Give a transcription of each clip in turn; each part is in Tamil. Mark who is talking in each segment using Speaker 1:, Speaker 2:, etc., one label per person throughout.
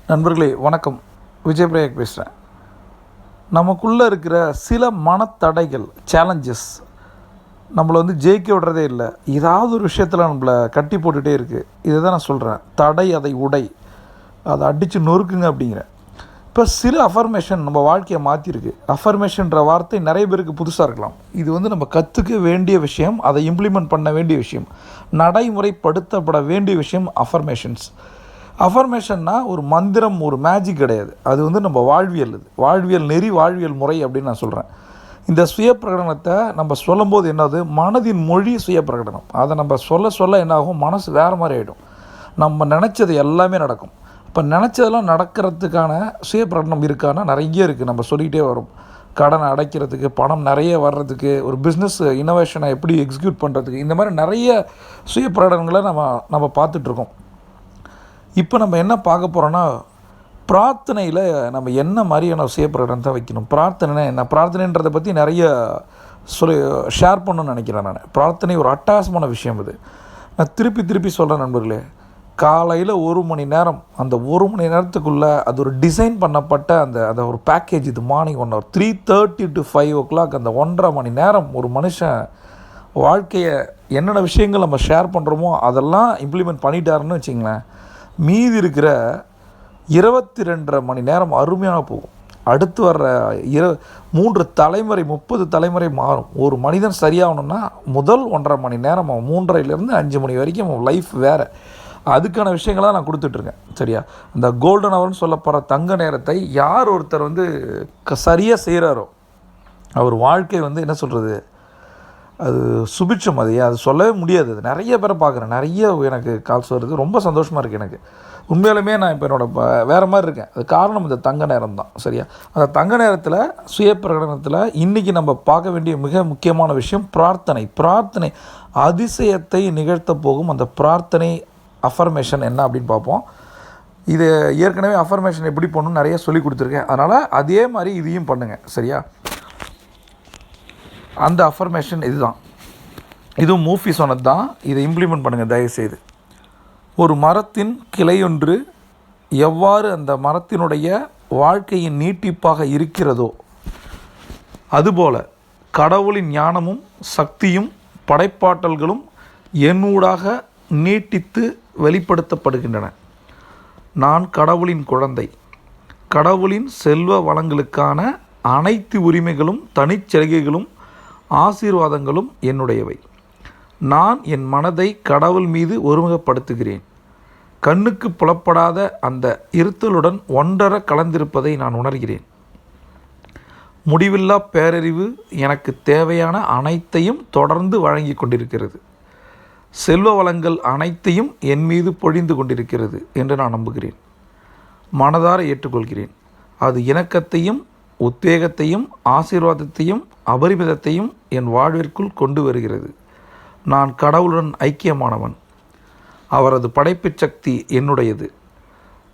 Speaker 1: நண்பர்களே வணக்கம். விஜய் பிரயாக் பேசுகிறேன். நமக்குள்ளே இருக்கிற சில மனத்தடைகள், சேலஞ்சஸ் நம்மளை ஜெயிக்க விடுறதே இல்லை. ஏதாவது ஒரு விஷயத்தில் நம்மளை கட்டி போட்டுகிட்டே இருக்குது. இதை தான் நான் சொல்கிறேன், தடை அதை உடை, அதை அடித்து நொறுக்குங்க அப்படிங்கிறேன். இப்போ சில அஃபர்மேஷன் நம்ம வாழ்க்கையை மாற்றிருக்கு. அஃபர்மேஷன்ற வார்த்தை நிறைய பேருக்கு புதுசாக இருக்கலாம். இது நம்ம கற்றுக்க வேண்டிய விஷயம், அதை இம்ப்ளிமெண்ட் பண்ண வேண்டிய விஷயம், நடைமுறைப்படுத்தப்பட வேண்டிய விஷயம் அஃபர்மேஷன்ஸ். அஃபர்மேஷன்னா ஒரு மந்திரம், ஒரு மேஜிக் கிடையாது. அது நம்ம வாழ்வியல், வாழ்வியல் நெறி, வாழ்வியல் முறை அப்படின்னு நான் சொல்கிறேன். இந்த சுய பிரகடனத்தை நம்ம சொல்லும்போது என்னது, மனதின் மொழி சுய பிரகடனம். அதை நம்ம சொல்ல என்னாகும், மனசு வேறு மாதிரி ஆகிடும். நம்ம நினச்சது எல்லாமே நடக்கும். இப்போ நினச்சதெல்லாம் நடக்கிறதுக்கான சுய பிரகடனம் இருக்கான்னா நிறைய இருக்குது. நம்ம சொல்லிக்கிட்டே வரும். கடனை அடைக்கிறதுக்கு, பணம் நிறைய வர்றதுக்கு, ஒரு பிஸ்னஸ் இனோவேஷனை எப்படி எக்ஸிக்யூட் பண்ணுறதுக்கு, இந்த மாதிரி நிறைய சுய பிரகடனங்களை நம்ம பார்த்துட்ருக்கோம். இப்போ நம்ம என்ன பார்க்க போகிறோன்னா, பிரார்த்தனையில் நம்ம என்ன மாதிரியான சுய பிரகடனத்தை வைக்கணும். பிரார்த்தனை என்ன, பிரார்த்தனைன்றதை பற்றி நிறைய ஷேர் பண்ணணும்னு நினைக்கிறேன் நான். பிரார்த்தனை ஒரு அட்டகாசமான விஷயம். இது நான் திருப்பி சொல்கிறேன் நண்பர்களே. காலையில் 1 மணி நேரம், அந்த 1 மணி நேரத்துக்குள்ளே அது ஒரு டிசைன் பண்ணப்பட்ட அந்த ஒரு பேக்கேஜ். இது மார்னிங் 1 hour 3:30 to 5 o'clock, அந்த 1.5 மணி நேரம் ஒரு மனுஷன் வாழ்க்கையை என்னென்ன விஷயங்கள் நம்ம ஷேர் பண்ணுறோமோ அதெல்லாம் இம்ப்ளிமெண்ட் பண்ணிட்டாருன்னு வச்சிங்களேன், மீதி இருக்கிற 22.5 மணி நேரம் அருமையான போகும். அடுத்து வர்ற 3 தலைமுறை, 30 தலைமுறை மாறும். ஒரு மனிதன் சரியாகணும்னா முதல் 1.5 மணி நேரம், 3:30லேருந்து 5 மணி வரைக்கும் அவன் லைஃப் வேறு. அதுக்கான விஷயங்களாக நான் கொடுத்துட்ருக்கேன். சரியா? அந்த கோல்டன் ஹவர்னு சொல்லப்படுற தங்க நேரத்தை யார் ஒருத்தர் சரியாக செய்கிறாரோ அவர் வாழ்க்கை என்ன சொல்கிறது, அது சுபிட்சம். அது சொல்லவே முடியாது. அது நிறைய பேரை பார்க்குறேன், நிறைய எனக்கு கால்ஸ் வருது. ரொம்ப சந்தோஷமாக இருக்குது எனக்கு. உண்மையிலுமே நான் இப்போ வேறு மாதிரி இருக்கேன். அது காரணம் இந்த தங்க நேரம் தான். சரியா? அந்த தங்க நேரத்தில் சுய பிரகடனத்தில் இன்றைக்கி நம்ம பார்க்க வேண்டிய மிக முக்கியமான விஷயம் பிரார்த்தனை அதிசயத்தை நிகழ்த்த போகும் அந்த பிரார்த்தனை அஃபர்மேஷன் என்ன அப்படின்னு பார்ப்போம். இது ஏற்கனவே அஃபர்மேஷன் எப்படி பண்ணணும்னு நிறைய சொல்லி கொடுத்துருக்கேன். அதனால் அதே மாதிரி இதையும் பண்ணுங்கள். சரியா? அந்த அஃபர்மேஷன் இதுவும் மூஃபி சொன்னது தான். இதை இம்ப்ளிமெண்ட் பண்ணுங்கள் தயவுசெய்து. ஒரு மரத்தின் கிளையொன்று எவ்வாறு அந்த மரத்தினுடைய வாழ்க்கையின் நீட்டிப்பாக இருக்கிறதோ அதுபோல கடவுளின் ஞானமும் சக்தியும் படைப்பாற்றல்களும் என்னூடாக நீட்டித்து வெளிப்படுத்தப்படுகின்றன. நான் கடவுளின் குழந்தை. கடவுளின் செல்வ வளங்களுக்கான அனைத்து உரிமைகளும் தனிச்சலுகைகளும் ஆசீர்வாதங்களும் என்னுடையவை. நான் என் மனதை கடவுள் மீது ஒருமுகப்படுத்துகிறேன். கண்ணுக்கு புலப்படாத அந்த இருத்தலுடன் ஒன்றர கலந்திருப்பதை நான் உணர்கிறேன். முடிவில்லா பேரறிவு எனக்கு தேவையான அனைத்தையும் தொடர்ந்து வழங்கி கொண்டிருக்கிறது. செல்வ வளங்கள் அனைத்தையும் என் மீது பொழிந்து கொண்டிருக்கிறது என்று நான் நம்புகிறேன். மனதார ஏற்றுக்கொள்கிறேன். அது இணக்கத்தையும் உத்வேகத்தையும் ஆசீர்வாதத்தையும் அபரிமிதத்தையும் என் வாழ்விற்குள் கொண்டு வருகிறது. நான் கடவுளுடன் ஐக்கியமானவன். அவரது படைப்பு சக்தி என்னுடையது.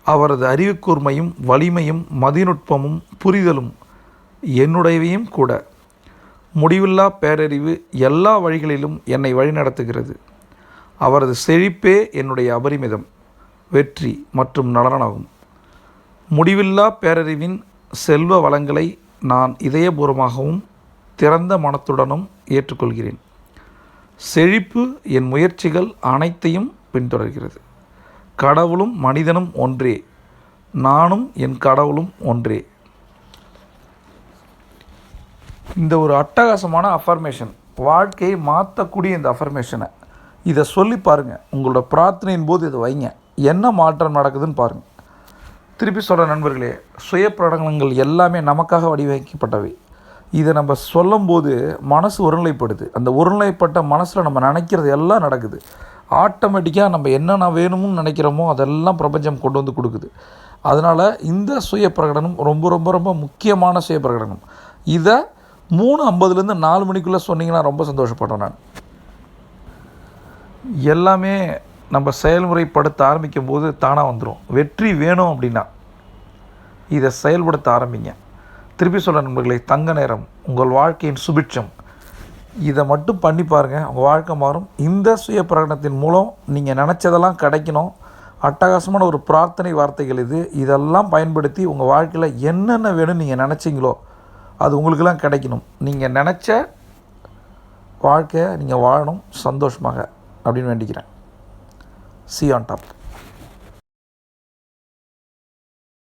Speaker 1: அவரது அறிவுக்கூர்மையும் வலிமையும் மதிநுட்பமும் புரிதலும் என்னுடையவையும் கூட. முடிவில்லா பேரறிவு எல்லா வழிகளிலும் என்னை வழிநடத்துகிறது. அவரது செழிப்பே என்னுடைய அபரிமிதம், வெற்றி மற்றும் நலனாகும். முடிவில்லா பேரறிவின் செல்வ வளங்களை நான் இதயபூர்வமாகவும் திறந்த மனத்துடனும் ஏற்றுக்கொள்கிறேன். செழிப்பு என் முயற்சிகள் அனைத்தையும் பின்தொடர்கிறது. கடவுளும் மனிதனும் ஒன்றே. நானும் என் கடவுளும் ஒன்றே. இந்த ஒரு அட்டகாசமான அஃபர்மேஷன், வாழ்க்கையை மாற்றக்கூடிய இந்த அஃபர்மேஷனை இதை சொல்லி பாருங்கள். உங்களோட பிரார்த்தனையின் போது இதை வைங்க. என்ன மாற்றம் நடக்குதுன்னு பாருங்கள். திருப்பி சொல்கிற நண்பர்களே, சுய பிரகடனங்கள் எல்லாமே நமக்காக வடிவமைக்கப்பட்டவை. இதை நம்ம சொல்லும்போது மனசு ஒருநிலைப்படுது. அந்த ஒருநிலைப்பட்ட மனசில் நம்ம நினைக்கிறது எல்லாம் நடக்குது. ஆட்டோமேட்டிக்காக நம்ம என்னென்ன வேணும்னு நினைக்கிறோமோ அதெல்லாம் பிரபஞ்சம் கொண்டு வந்து கொடுக்குது. அதனால் இந்த சுய பிரகடனம் ரொம்ப ரொம்ப ரொம்ப முக்கியமான சுய பிரகடனம். இதை 3:50லேருந்து 4 மணிக்குள்ளே சொன்னீங்கன்னா ரொம்ப சந்தோஷப்படுறேன் நான். எல்லாமே நம்ம செயல்முறைப்படுத்த ஆரம்பிக்கும் போது தானாக வந்துடும். வெற்றி வேணும் அப்படின்னா இதை செயல்படுத்த ஆரம்பிங்க. திருப்பி சொல்கிற நண்பர்களே, தங்க நேரம் உங்கள் வாழ்க்கையின் சுபிட்சம். இதை மட்டும் பண்ணி பாருங்கள், உங்கள் வாழ்க்கை மாறும். இந்த சுய பிரகடனத்தின் மூலம் நீங்கள் நினச்சதெல்லாம் கிடைக்கணும். அட்டகாசமான ஒரு பிரார்த்தனை வார்த்தைகள் இது. இதெல்லாம் பயன்படுத்தி உங்கள் வாழ்க்கையில் என்னென்ன வேணும்னு நீங்கள் நினச்சிங்களோ அது உங்களுக்கெல்லாம் கிடைக்கணும். நீங்கள் நினச்ச வாழ்க்கையை நீங்கள் வாழணும் சந்தோஷமாக அப்படின்னு வேண்டிக்கிறேன். See you on top.